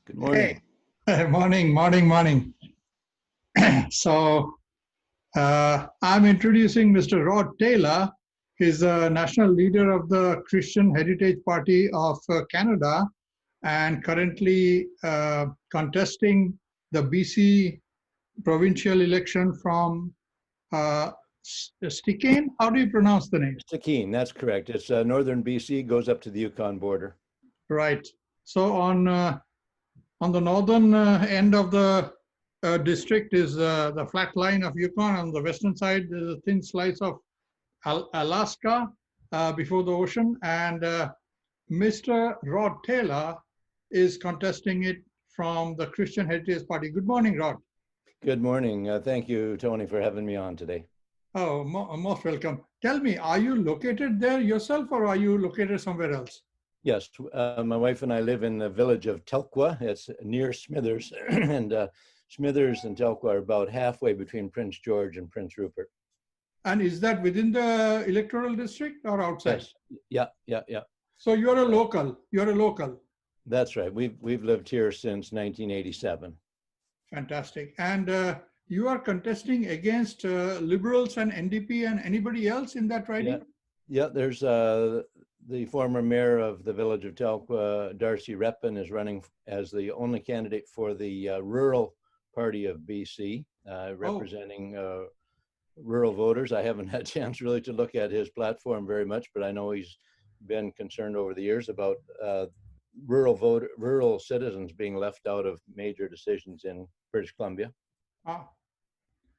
Good morning. Hey, morning. So I'm introducing Mr. Rod Taylor. He's a national leader of the Christian Heritage Party of Canada and currently contesting the BC provincial election from Stikine. How do you pronounce the name? Stikine, that's correct. It's northern BC, goes up to the Yukon border. Right. So on the northern end of the district is the flat line of Yukon. On the western side, there's a thin slice of Alaska before the ocean. And Mr. Rod Taylor is contesting it from the Christian Heritage Party. Good morning, Rod. Good morning. Thank you, Tony, for having me on today. Oh, most welcome. Tell me, are you located there yourself or are you located somewhere else? Yes, my wife and I live in the village of Telkwa. It's near Smithers, and Smithers and Telkwa are about halfway between Prince George and Prince Rupert. And is that within the electoral district or outside? Yes. Yeah. So you're a local. That's right. We've lived here since 1987. Fantastic. And you are contesting against Liberals and NDP and anybody else in that riding? Yeah. There's the former mayor of the village of Telkwa, Darcy Reppin, is running as the only candidate for the rural party of BC, representing rural voters. I haven't had a chance really to look at his platform very much, but I know he's been concerned over the years about rural citizens being left out of major decisions in British Columbia.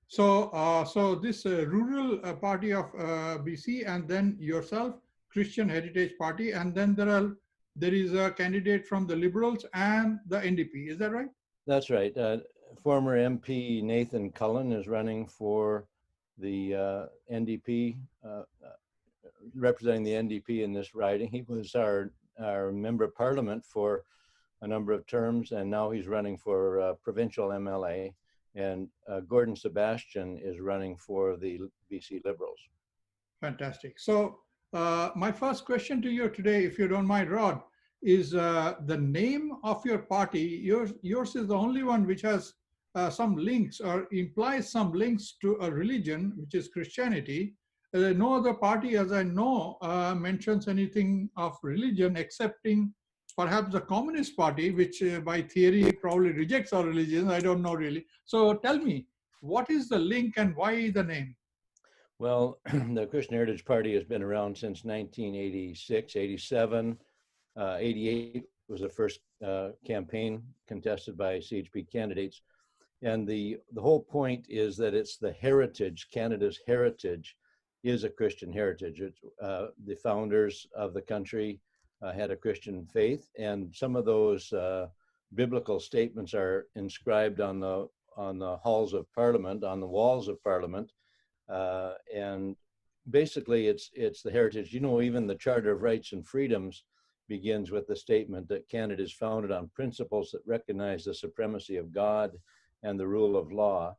So this rural party of BC, and then yourself, Christian Heritage Party, and then there is a candidate from the Liberals and the NDP. Is that right? That's right. Former MP Nathan Cullen is running for the NDP, representing the NDP in this riding. He was our member of parliament for a number of terms, and now he's running for provincial MLA. And Gordon Sebastian is running for the BC Liberals. Fantastic. So my first question to you today, if you don't mind, Rod, is the name of your party. Yours is the only one which has some links or implies some links to a religion, which is Christianity. No other party, as I know, mentions anything of religion, excepting perhaps the Communist Party, which by theory probably rejects our religion. I don't know really. So tell me, what is the link and why the name? Well, the Christian Heritage Party has been around since 1986, 87. 88 was the first campaign contested by CHP candidates. And the whole point is that it's the heritage, Canada's heritage is a Christian heritage. It's, the founders of the country had a Christian faith, and some of those biblical statements are inscribed on the halls of Parliament, on the walls of Parliament. And basically it's the heritage. You know, even the Charter of Rights and Freedoms begins with the statement that Canada is founded on principles that recognize the supremacy of God and the rule of law.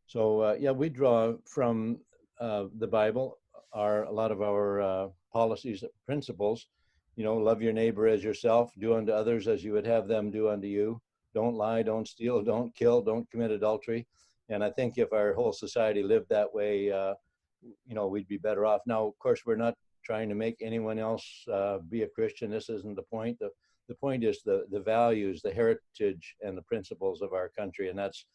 So yeah, we draw from the Bible, a lot of our policies, principles. You know, love your neighbor as yourself, do unto others as you would have them do unto you. Don't lie, don't steal, don't kill, don't commit adultery. And I think if our whole society lived that way, you know, we'd be better off. Now, of course, we're not trying to make anyone else be a Christian. This isn't the point. The point is the values, the heritage, and the principles of our country, and that's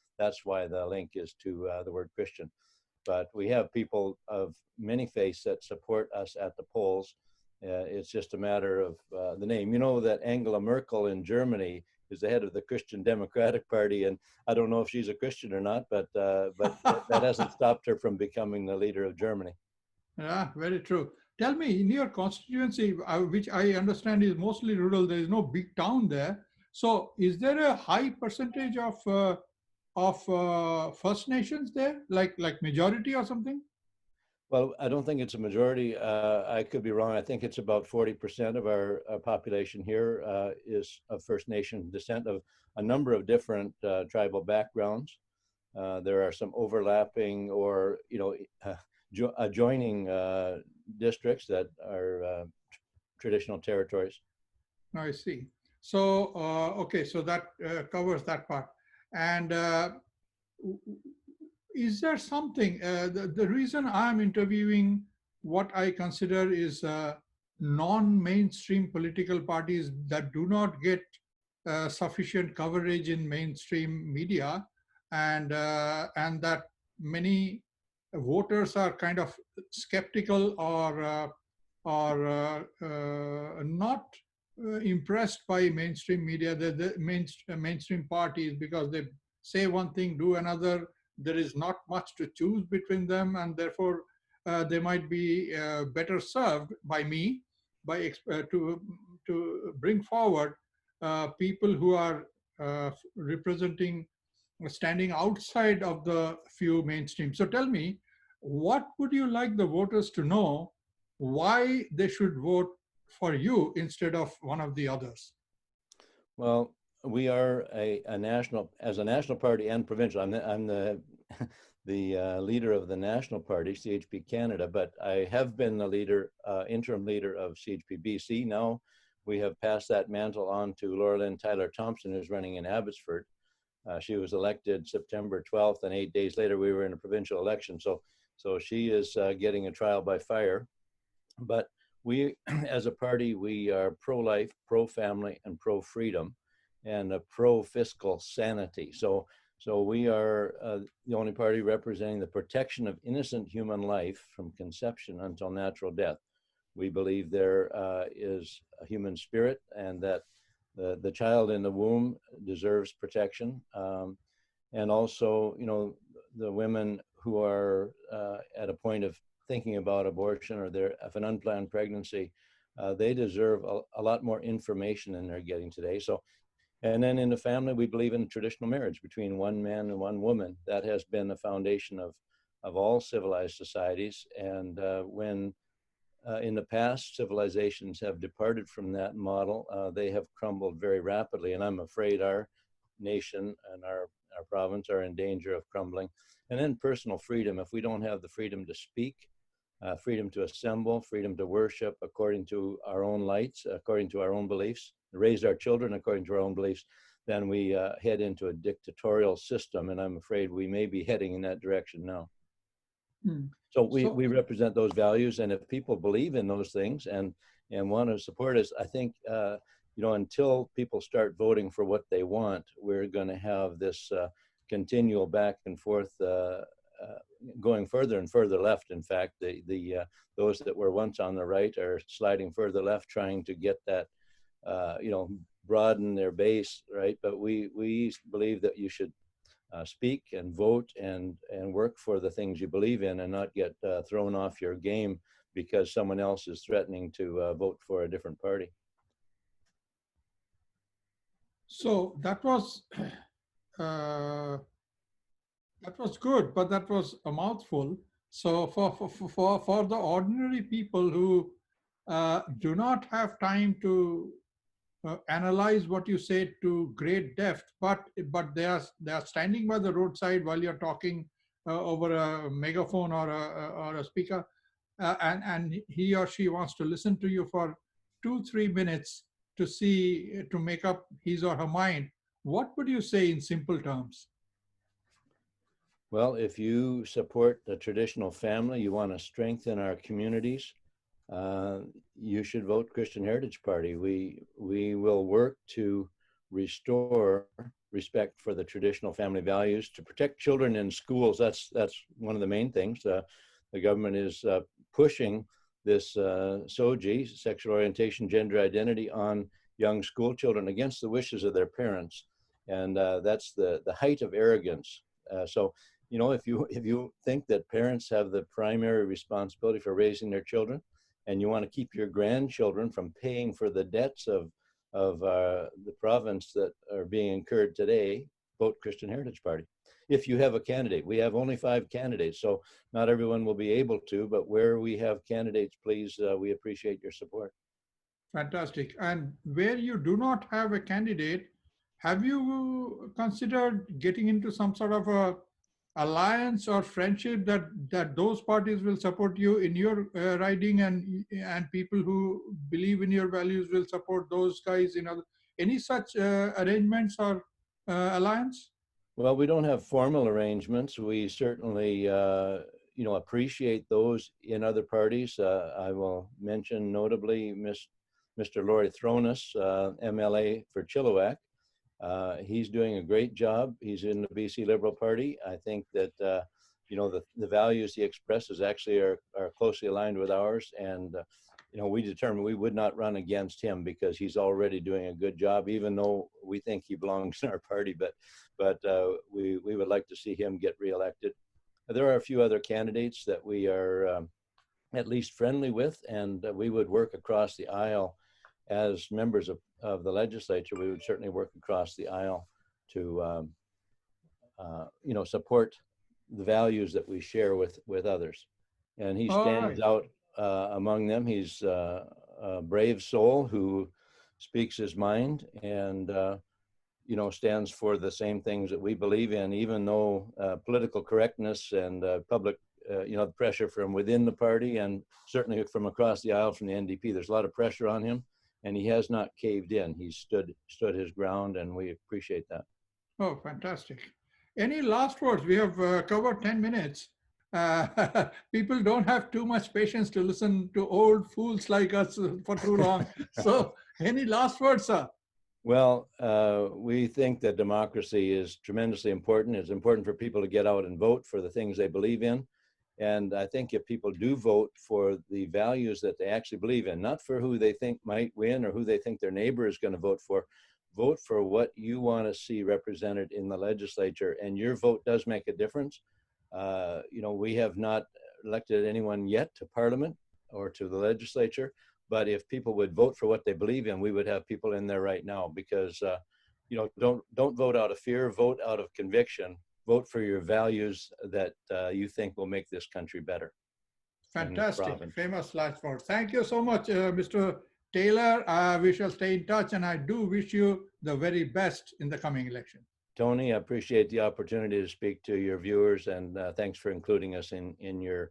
why the link is to the word Christian. But we have people of many faiths that support us at the polls. It's just a matter of the name. You know that Angela Merkel in Germany is the head of the Christian Democratic Party, and I don't know if she's a Christian or not, but that hasn't stopped her from becoming the leader of Germany. Yeah, very true. Tell me, in your constituency, which I understand is mostly rural, there is no big town there. So is there a high percentage of First Nations there, like majority or something? Well, I don't think it's a majority. I could be wrong. I think it's about 40% of our population here is of First Nation descent, of a number of different tribal backgrounds. There are some overlapping or, you know, adjoining districts that are traditional territories. I see. So, okay, so that covers that part. And is there something, the reason I'm interviewing what I consider is non-mainstream political parties that do not get sufficient coverage in mainstream media, and that many voters are kind of skeptical or not impressed by mainstream media, the mainstream parties, because they say one thing, do another. There is not much to choose between them, and therefore they might be better served by me to bring forward people who are representing, standing outside of the few mainstream. So tell me, what would you like the voters to know why they should vote for you instead of one of the others? Well, we are a national, as a national party and provincial. I'm the the leader of the national party, CHP Canada, but I have been the leader, interim leader of CHP BC. Now we have passed that mantle on to Laura-Lynn Tyler Thompson, who's running in Abbotsford. She was elected September 12th, and 8 days later we were in a provincial election. So she is getting a trial by fire. But we, as a party, we are pro-life, pro-family, and pro-freedom, and pro-fiscal sanity. So we are the only party representing the protection of innocent human life from conception until natural death. We believe there is a human spirit, and that the child in the womb deserves protection. And also, you know, the women who are at a point of thinking about abortion, or of an unplanned pregnancy, they deserve a lot more information than they're getting today. So, and then in the family, we believe in traditional marriage between one man and one woman. That has been the foundation of all civilized societies. And when in the past civilizations have departed from that model, they have crumbled very rapidly. And I'm afraid our nation and our province are in danger of crumbling. And then personal freedom. If we don't have the freedom to speak, freedom to assemble, freedom to worship according to our own lights, according to our own beliefs, raise our children according to our own beliefs, then we head into a dictatorial system. And I'm afraid we may be heading in that direction now. So we represent those values. And if people believe in those things and want to support us, I think, you know, until people start voting for what they want, we're going to have this continual back and forth, going further and further left. In fact, those that were once on the right are sliding further left, trying to get that, you know, broaden their base, right? But we believe that you should speak and vote and work for the things you believe in, and not get thrown off your game because someone else is threatening to vote for a different party. So that was good, but that was a mouthful. So for the ordinary people who do not have time to analyze what you say to great depth, but they are standing by the roadside while you're talking over a megaphone or a speaker, and he or she wants to listen to you for 2-3 minutes to make up his or her mind. What would you say in simple terms? Well, if you support the traditional family, you want to strengthen our communities, you should vote Christian Heritage Party. We will work to restore respect for the traditional family values, to protect children in schools. That's one of the main things. The government is pushing this SOGI, sexual orientation, gender identity, on young school children against the wishes of their parents, and that's the height of arrogance. So, you know, if you think that parents have the primary responsibility for raising their children, and you want to keep your grandchildren from paying for the debts of the province that are being incurred today, vote Christian Heritage Party. If you have a candidate, we have only 5 candidates, so not everyone will be able to, but where we have candidates, please, we appreciate your support. Fantastic. And where you do not have a candidate, have you considered getting into some sort of a alliance or friendship that those parties will support you in your riding, and people who believe in your values will support those guys in other? any such arrangements or alliance? Well, we don't have formal arrangements. We certainly, appreciate those in other parties. I will mention notably Mr. Laurie Thronis, MLA for Chilliwack. He's doing a great job. He's in the BC Liberal Party. I think that, the values he expresses actually are closely aligned with ours. And, we determined we would not run against him because he's already doing a good job, even though we think he belongs in our party. But we would like to see him get reelected. There are a few other candidates that we are at least friendly with, and we would work across the aisle as members of the legislature. We would certainly work across the aisle to, support the values that we share with others. And he stands out among them. He's a brave soul who speaks his mind and, stands for the same things that we believe in, even though political correctness and public, pressure from within the party and certainly from across the aisle from the NDP, there's a lot of pressure on him, and he has not caved in. He's stood his ground, and we appreciate that. Oh, fantastic. Any last words? We have covered 10 minutes. People don't have too much patience to listen to old fools like us for too long. So any last words, sir? Well, we think that democracy is tremendously important. It's important for people to get out and vote for the things they believe in. And I think if people do vote for the values that they actually believe in, not for who they think might win or who they think their neighbor is going to vote for what you want to see represented in the legislature. And your vote does make a difference. We have not elected anyone yet to Parliament or to the legislature. But if people would vote for what they believe in, we would have people in there right now because, don't vote out of fear, vote out of conviction, vote for your values that you think will make this country better. Fantastic. Famous last word. Thank you so much, Mr. Taylor. We shall stay in touch, and I do wish you the very best in the coming election. Tony, I appreciate the opportunity to speak to your viewers, and thanks for including us in your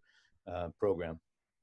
program.